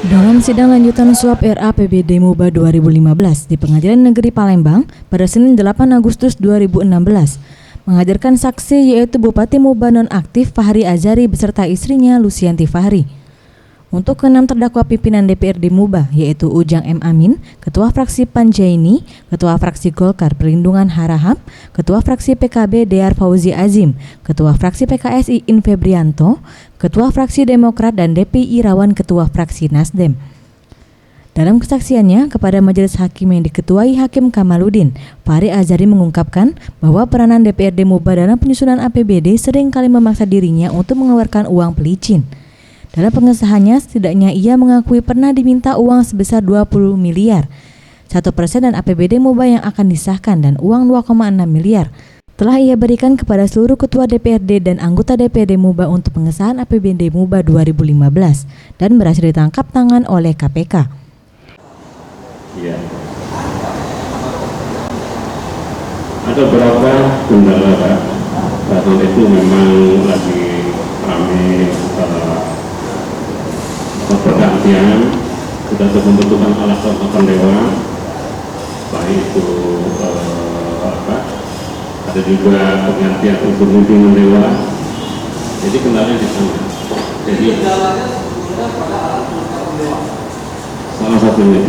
Dalam sidang lanjutan suap RAPBD MUBA 2015 di Pengadilan Negeri Palembang pada Senin 8 Agustus 2016, menghadirkan saksi yaitu Bupati MUBA nonaktif Fahri Azari beserta istrinya Lucianti Fahri. Untuk keenam terdakwa pimpinan DPRD MUBA yaitu Ujang M. Amin, Ketua Fraksi Panjaini, Ketua Fraksi Golkar Perlindungan Harahap, Ketua Fraksi PKB Dear Fauzi Azim, Ketua Fraksi PKSI In Febrianto, Ketua Fraksi Demokrat dan DPI Irawan Ketua Fraksi Nasdem. Dalam kesaksiannya kepada Majelis Hakim yang diketuai Hakim Kamaludin, Fahri Azari mengungkapkan bahwa peranan DPRD MUBA dalam penyusunan APBD seringkali memaksa dirinya untuk mengeluarkan uang pelicin. Dalam pengesahannya, setidaknya ia mengakui pernah diminta uang sebesar 20 miliar, 1% dan APBD MUBA yang akan disahkan dan uang 2,6 miliar. Telah ia berikan kepada seluruh ketua DPRD dan anggota DPRD MUBA untuk pengesahan APBD MUBA 2015 dan berhasil ditangkap tangan oleh KPK. Ya. Ada berapa kendala, Pak? Saat itu memang lagi ramai pergantian, sudah pembentukan alasan dewan, baik itu ada juga penggantian unsur pimpinan dewan, jadi kendalanya di sana. Jadi salah satunya,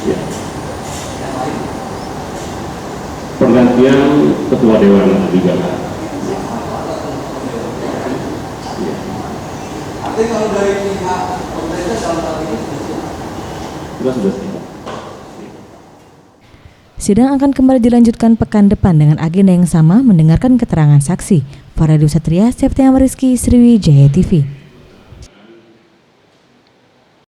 ya. Pergantian ketua dewan juga. Ya. Artinya kalau dari pihak pemerintah salah satu Sudah. Sidang akan kembali dilanjutkan pekan depan dengan agenda yang sama mendengarkan keterangan saksi. Faradu Satria, Septian Rizky, Sriwijaya TV.